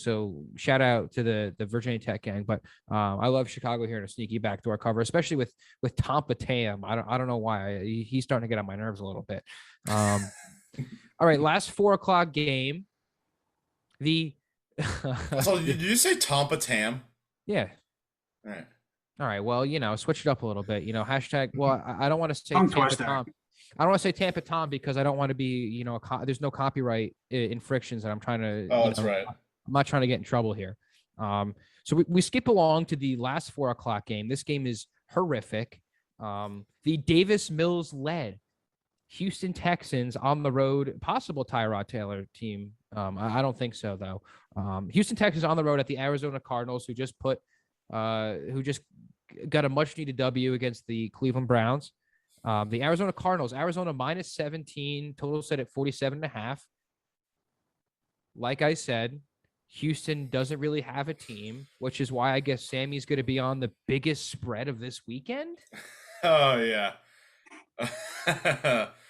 shout out to the Virginia Tech gang. But I love Chicago here in a sneaky backdoor cover, especially with Tampa Tam. I don't know why he's starting to get on my nerves a little bit. All right, last 4 o'clock game. So did you say Tampa Tam? Yeah. All right. All right. Well, switch it up a little bit. Hashtag. Well, I don't want to say Tongue Tampa twister. Tom. I don't want to say Tampa Tom because I don't want to be, there's no copyright infractions that I'm trying to. Oh, that's right. I'm not trying to get in trouble here. So we skip along to the last 4 o'clock game. This game is horrific. The Davis Mills led Houston Texans on the road, possible Tyrod Taylor team. I don't think so though. Houston Texans on the road at the Arizona Cardinals, who just got a much needed W against the Cleveland Browns. The Arizona Cardinals, Arizona minus 17, total set at 47.5. Like I said, Houston doesn't really have a team, which is why I guess Sammy's going to be on the biggest spread of this weekend. Oh yeah.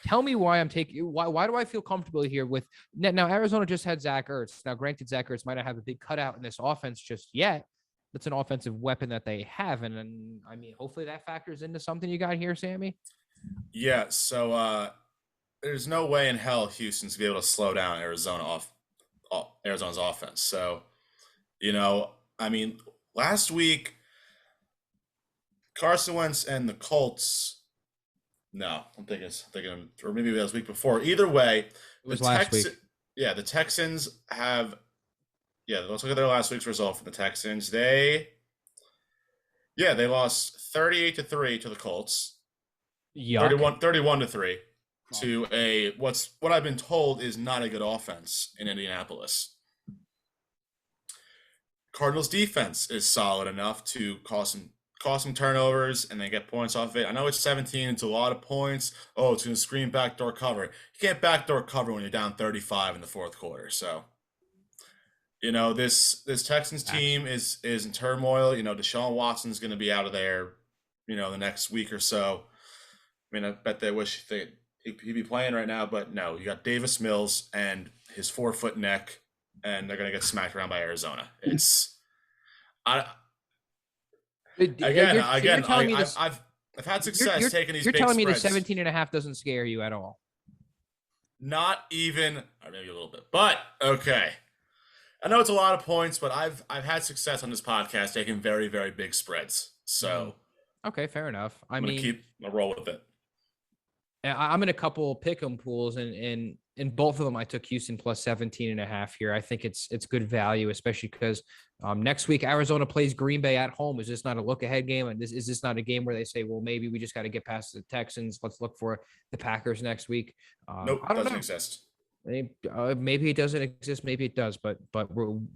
Tell me why I'm taking. Why do I feel comfortable here with now? Arizona just had Zach Ertz. Now, granted, Zach Ertz might not have a big cutout in this offense just yet. That's an offensive weapon that they have, and I mean, hopefully that factors into something you got here, Sammy. Yeah. So there's no way in hell Houston's gonna be able to slow down Arizona's offense. So, I mean, last week Carson Wentz and the Colts. No, I'm thinking, or maybe that was week before. Either way, It was last week. Yeah, the Texans have. Yeah, let's look at their last week's result for the Texans. They lost 38-3 to the Colts. Yuck. 31-3 to what I've been told is not a good offense in Indianapolis. Cardinals defense is solid enough to cause some turnovers and then get points off it. I know it's 17. It's a lot of points. Oh, it's going to scream backdoor cover. You can't backdoor cover when you're down 35 in the fourth quarter. So, this Texans team is in turmoil. Deshaun Watson's going to be out of there, the next week or so. I mean, I bet they wish he'd be playing right now, but no. You got Davis Mills and his 4-foot neck, and they're going to get smacked around by Arizona. I've had success taking these. You're big telling me the spreads. 17.5 doesn't scare you at all? Not even, or maybe a little bit, but okay. I know it's a lot of points, but I've had success on this podcast taking very, very big spreads. So okay, fair enough. I'm gonna keep a roll with it. I'm in a couple pick'em pools, and in both of them, I took Houston plus 17.5 here. I think it's good value, especially because next week Arizona plays Green Bay at home. Is this not a look ahead game? And is this not a game where they say, well, maybe we just got to get past the Texans. Let's look for the Packers next week. Nope, I don't doesn't know. exist. Maybe it doesn't exist. Maybe it does, but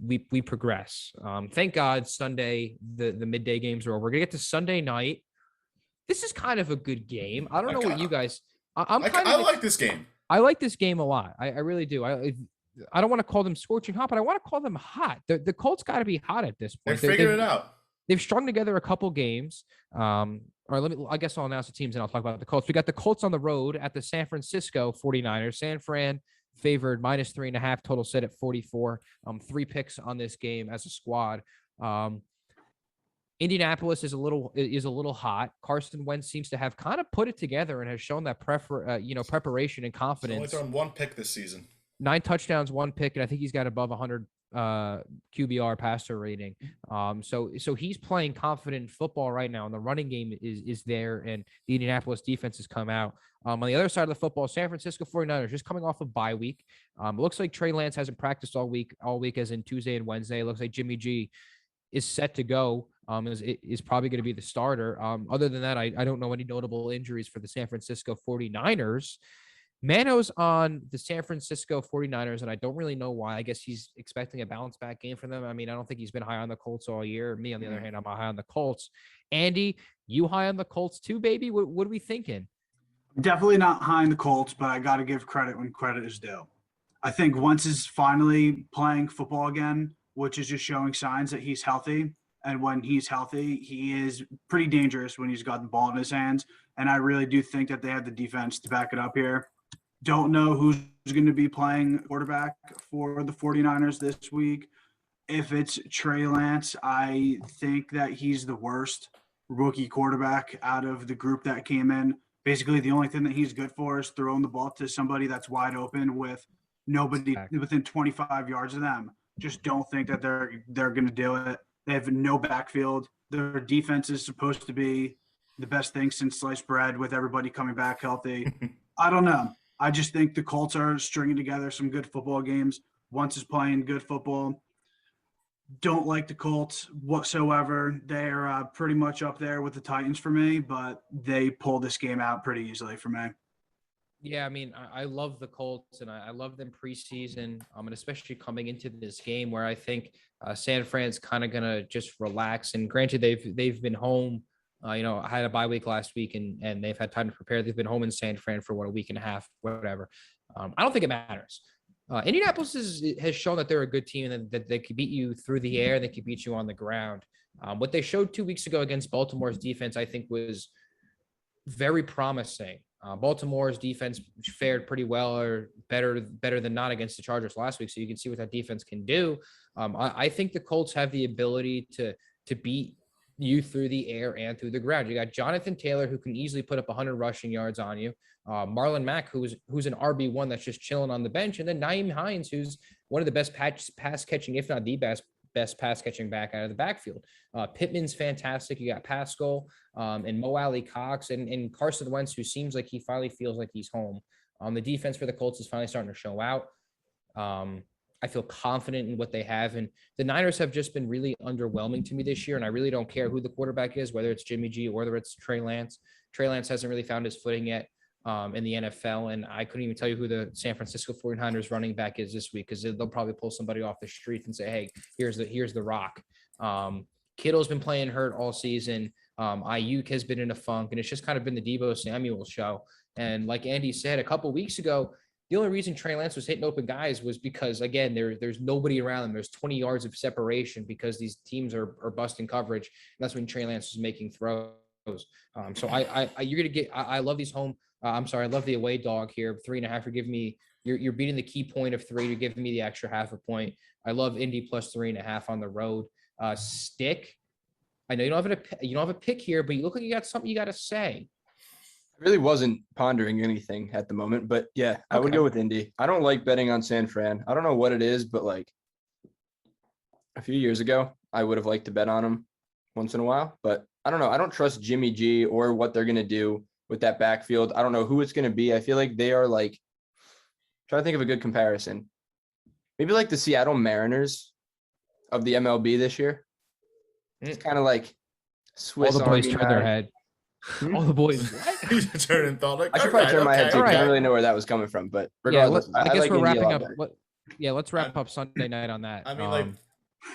we progress. Thank God Sunday the midday games are over. We're gonna get to Sunday night. This is kind of a good game. I don't know what you guys. I like this game. I like this game a lot. I really do. I don't want to call them scorching hot, but I want to call them hot. The Colts got to be hot at this point. They're figuring it out. They've strung together a couple games. I guess I'll announce the teams and I'll talk about the Colts. We got the Colts on the road at the San Francisco 49ers. San Fran favored minus 3.5, total set at 44. 3 picks on this game as a squad. Indianapolis is a little hot. Carson Wentz seems to have kind of put it together and has shown that preparation and confidence. He's only thrown 1 pick this season. 9 touchdowns, 1 pick, and I think he's got above 100 QBR passer rating. So he's playing confident football right now, and the running game is there, and the Indianapolis defense has come out. On the other side of the football, San Francisco 49ers just coming off of bye week. It looks like Trey Lance hasn't practiced all week as in Tuesday and Wednesday. It looks like Jimmy G is set to go. Is probably going to be the starter. Other than that, I don't know any notable injuries for the San Francisco 49ers. Mano's on the San Francisco 49ers, and I don't really know why. I guess he's expecting a bounce back game for them. I mean, I don't think he's been high on the Colts all year. Me, on the other hand, I'm high on the Colts. Andy, you high on the Colts too, baby? What are we thinking? Definitely not high in the Colts, but I got to give credit when credit is due. I think Wentz is finally playing football again, which is just showing signs that he's healthy. And when he's healthy, he is pretty dangerous when he's got the ball in his hands. And I really do think that they have the defense to back it up here. Don't know who's going to be playing quarterback for the 49ers this week. If it's Trey Lance, I think that he's the worst rookie quarterback out of the group that came in. Basically, the only thing that he's good for is throwing the ball to somebody that's wide open with nobody within 25 yards of them. Just don't think that they're going to do it. They have no backfield. Their defense is supposed to be the best thing since sliced bread with everybody coming back healthy. I don't know. I just think the Colts are stringing together some good football games. Wentz is playing good football. Don't like the Colts whatsoever. They're pretty much up there with the Titans for me, but they pull this game out pretty easily for me. Yeah, I mean, I love the Colts, and I love them preseason, and especially coming into this game where I think San Fran's kind of gonna just relax. And granted, they've been home. I had a bye week last week, and they've had time to prepare. They've been home in San Fran for a week and a half, whatever. I don't think it matters. Indianapolis has shown that they're a good team and that they could beat you through the air. They could beat you on the ground. What they showed 2 weeks ago against Baltimore's defense, I think, was very promising. Baltimore's defense fared pretty well, or better than not, against the Chargers last week. So you can see what that defense can do. I think the Colts have the ability to beat you through the air and through the ground. You got Jonathan Taylor, who can easily put up 100 rushing yards on you. Marlon Mack, who's an RB1 that's just chilling on the bench, and then Nyheim Hines, who's one of the best pass catching, if not the best pass catching back out of the backfield. Pittman's fantastic. You got Pascal and Mo Alley Cox and Carson Wentz, who seems like he finally feels like he's home. The defense for the Colts is finally starting to show out. I feel confident in what they have. And the Niners have just been really underwhelming to me this year. And I really don't care who the quarterback is, whether it's Jimmy G or whether it's Trey Lance. Trey Lance hasn't really found his footing yet in the NFL. And I couldn't even tell you who the San Francisco 49ers running back is this week, because they'll probably pull somebody off the street and say, hey, here's the rock. Kittle's been playing hurt all season. Ayuk has been in a funk, and it's just kind of been the Deebo Samuel show. And like Andy said, a couple weeks ago, the only reason Trey Lance was hitting open guys was because, again, there's nobody around them. There's 20 yards of separation because these teams are busting coverage. And that's when Trey Lance was making throws. So you're going to get, I love these home. I love the away dog here. 3.5. You're beating the key point of 3. You're giving me the extra half a point. I love Indy plus 3.5 on the road. Stick. I know you don't have a pick here, but you look like you got something you got to say. I really wasn't pondering anything at the moment, but yeah, I would go with Indy. I don't like betting on San Fran. I don't know what it is, but like a few years ago, I would have liked to bet on them once in a while, but I don't know. I don't trust Jimmy G or what they're going to do with that backfield. I don't know who it's going to be. I feel like they are like, trying to think of a good comparison. Maybe like the Seattle Mariners of the MLB this year. It's kind of like Swiss All the boys Army turn their knife. head. Hmm? All the boys. What? You turned and thought like, I should probably turn my head too. 'Cause I okay. don't really know where that was coming from, but Yeah, regardless, I guess like we're Indy a wrapping lot up. better. Let's wrap up Sunday night on that. I mean, like,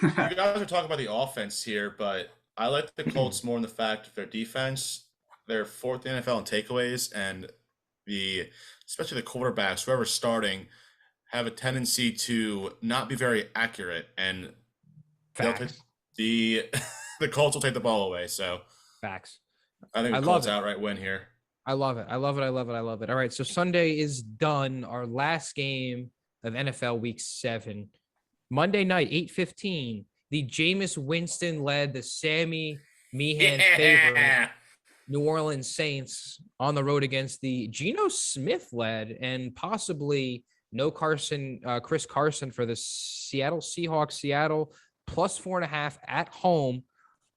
you guys are talking about the offense here, but I like the Colts more in the fact of their defense. They're fourth in the NFL in takeaways, and especially the quarterbacks, whoever's starting, have a tendency to not be very accurate, and they'll take Facts. the Colts will take the ball away. So Facts. I think I the love Colts it. outright win here. I love it. I love it. I love it. I love it. All right. So Sunday is done. Our last game of NFL Week 7. Monday night, 8:15. The Jameis Winston led the Sammy Meehan favorite New Orleans Saints on the road against the Geno Smith led and possibly no Chris Carson for the Seattle Seahawks. Seattle plus 4.5 at home.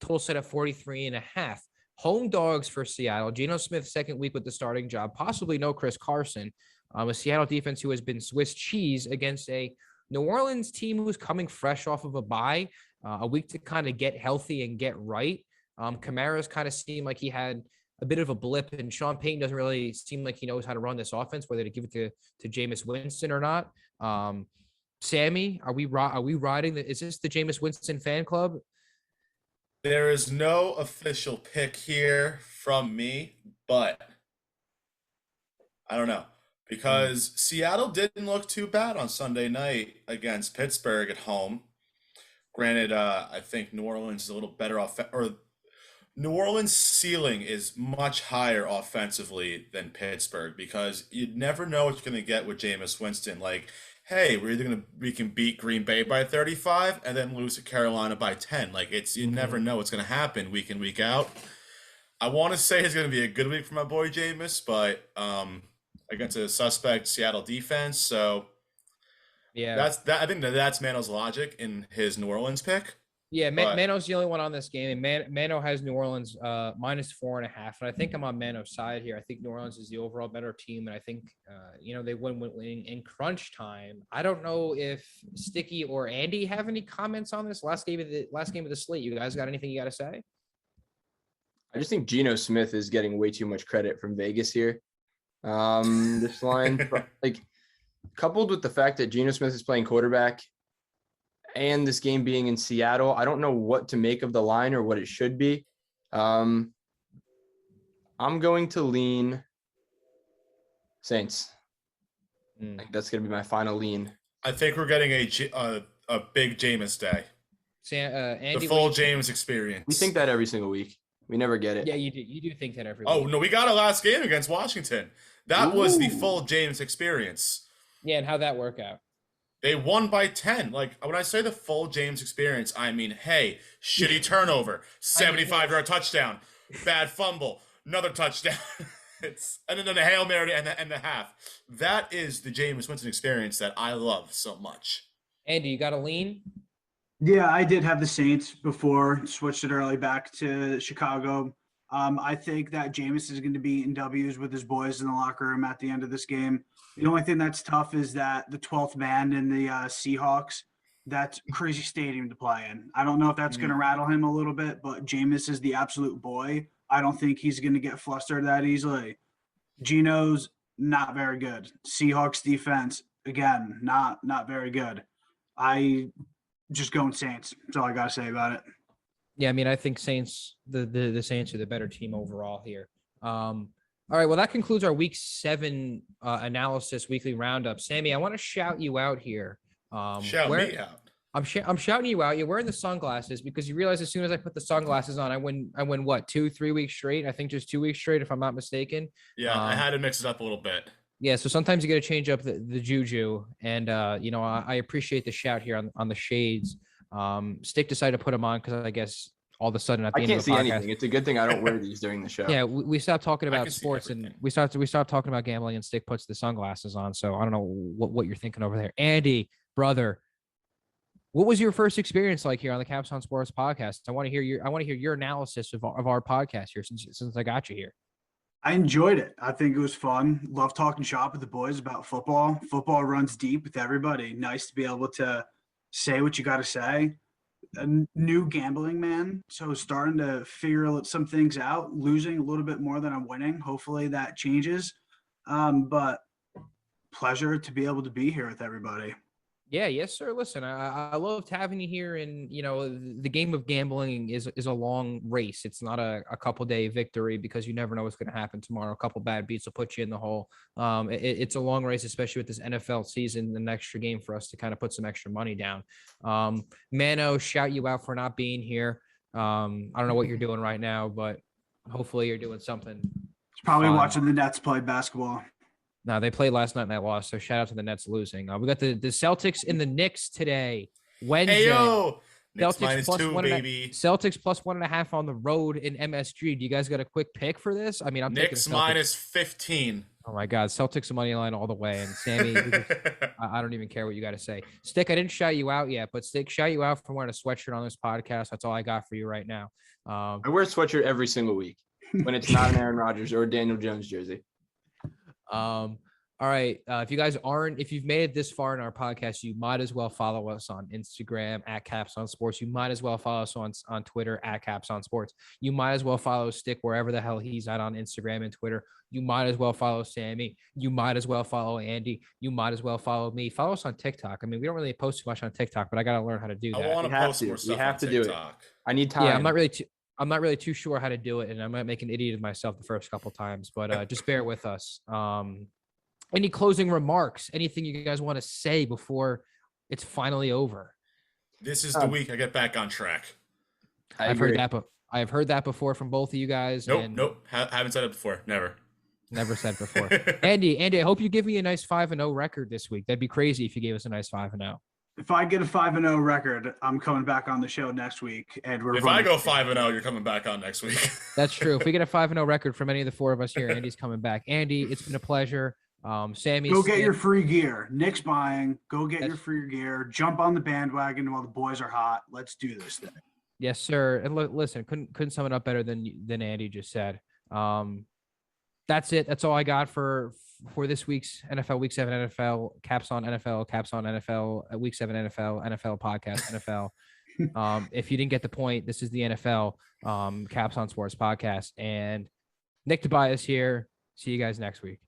Total set at 43.5. Home dogs for Seattle. Geno Smith, second week with the starting job. Possibly no Chris Carson. A Seattle defense who has been Swiss cheese against a New Orleans team who's coming fresh off of a bye. A week to kind of get healthy and get right. Kamara's kind of seemed like he had a bit of a blip, and Sean Payton doesn't really seem like he knows how to run this offense, whether to give it to Jameis Winston or not. Sammy, are we riding? Is this the Jameis Winston fan club? There is no official pick here from me, but I don't know. Because Seattle didn't look too bad on Sunday night against Pittsburgh at home. Granted, I think New Orleans is a little better or New Orleans' ceiling is much higher offensively than Pittsburgh, because you never know what you're going to get with Jameis Winston. Like, hey, we can beat Green Bay by 35 and then lose to Carolina by 10. Like, you never know what's going to happen week in, week out. I want to say it's going to be a good week for my boy Jameis, but against a suspect Seattle defense, so yeah, I think that's Mano's logic in his New Orleans pick. Yeah, Mano's the only one on this game, and Mano has New Orleans minus 4.5, and I think I'm on Mano's side here. I think New Orleans is the overall better team, and I think they win in crunch time. I don't know if Sticky or Andy have any comments on this last game of the slate. You guys got anything you got to say? I just think Geno Smith is getting way too much credit from Vegas here. This line, like, coupled with the fact that Geno Smith is playing quarterback and this game being in Seattle, I don't know what to make of the line or what it should be. I'm going to lean Saints. I think that's going to be my final lean. I think we're getting a big Jameis day. Andy, the full Jameis experience. We think that every single week. We never get it. Yeah, you do. You do think that every week. Oh, no, we got a last game against Washington. That was the full Jameis experience. Yeah, and how'd that work out? They won by 10. Like, when I say the full James experience, I mean, hey, shitty turnover, 75-yard touchdown, bad fumble, another touchdown. And then a Hail Mary and the half. That is the Jameis Winston experience that I love so much. Andy, you got a lean? Yeah, I did have the Saints before, switched it early back to Chicago. I think that Jameis is going to be in W's with his boys in the locker room at the end of this game. The only thing that's tough is that the 12th man in the Seahawks, that's crazy stadium to play in. I don't know if that's going to rattle him a little bit, but Jameis is the absolute boy. I don't think he's going to get flustered that easily. Geno's not very good. Seahawks defense, again, not very good. I just going Saints. That's all I got to say about it. Yeah, I mean, I think Saints, the Saints are the better team overall here. All right, well, that concludes our Week 7 analysis weekly roundup. Sammy, I want to shout you out here. Shout me out. I'm shouting you out. You're wearing the sunglasses because you realize as soon as I put the sunglasses on, I win what, 2-3 weeks straight? I think just 2 weeks straight, if I'm not mistaken. Yeah, I had to mix it up a little bit. Yeah, so sometimes you got to change up the juju, and I appreciate the shout here on the shades. Stick decided to put them on because I guess all of a sudden at the end of the podcast, I can't see anything. It's a good thing I don't wear these during the show. Yeah, we stopped talking about sports and we stopped talking about gambling, and Stick puts the sunglasses on. So I don't know what you're thinking over there. Andy, brother, what was your first experience like here on the capsON Sports podcast? I want to hear your analysis of our podcast here since I got you here. I enjoyed it. I think it was fun. Love talking shop with the boys about football. Football runs deep with everybody. Nice to be able to say what you got to say. New gambling man, so starting to figure some things out. Losing a little bit more than I'm winning. Hopefully that changes. But pleasure to be able to be here with everybody. Yeah, yes, sir. Listen, I loved having you here, and the game of gambling is a long race. It's not a couple day victory because you never know what's going to happen tomorrow. A couple bad beats will put you in the hole. It's a long race, especially with this NFL season, an extra game for us to kind of put some extra money down. Mano, shout you out for not being here. I don't know what you're doing right now, but hopefully you're doing something. It's probably fun. watching the Nets play basketball. No, they played last night and they lost. So shout out to the Nets losing. We got the Celtics and the Knicks today. Wednesday. Hey yo, Knicks Celtics plus -2, one baby. Celtics plus 1.5 on the road in MSG. Do you guys got a quick pick for this? I mean, I'm Knicks taking Celtics. -15. Oh my God, Celtics money line all the way. And Sammy, I don't even care what you got to say. Stick, I didn't shout you out yet, but Stick, shout you out for wearing a sweatshirt on this podcast. That's all I got for you right now. I wear a sweatshirt every single week when it's not an Aaron Rodgers or a Daniel Jones jersey. All right. If you've made it this far in our podcast, you might as well follow us on Instagram at capsON Sports. You might as well follow us on Twitter at capsON Sports. You might as well follow Stick wherever the hell he's at on Instagram and Twitter. You might as well follow Sammy. You might as well follow Andy. You might as well follow me. Follow us on TikTok. I mean, we don't really post too much on TikTok, but I got to learn how to do that. I want to post more stuff on TikTok. I need time. Yeah, I'm not really too sure how to do it, and I might make an idiot of myself the first couple times, but just bear with us. Any closing remarks? Anything you guys want to say before it's finally over? This is the week I get back on track. I've heard that before from both of you guys. Nope. Haven't said it before. Never said before. Andy, I hope you give me a nice 5-0 record this week. That'd be crazy if you gave us a nice 5-0. If I get a 5-0 record, I'm coming back on the show next week. And if I go 5-0, you're coming back on next week. That's true. If we get a 5-0 record from any of the four of us here, Andy's coming back. Andy, it's been a pleasure. Sammy, go get your free gear. Nick's buying. Go get your free gear. Jump on the bandwagon while the boys are hot. Let's do this thing. Yes, sir. And listen, couldn't sum it up better than Andy just said. That's it. That's all I got for this week's NFL Week 7 NFL capsON NFL Week 7 NFL podcast NFL. If you didn't get the point, this is the NFL capsON Sports podcast, and Nick Tobias here. See you guys next week.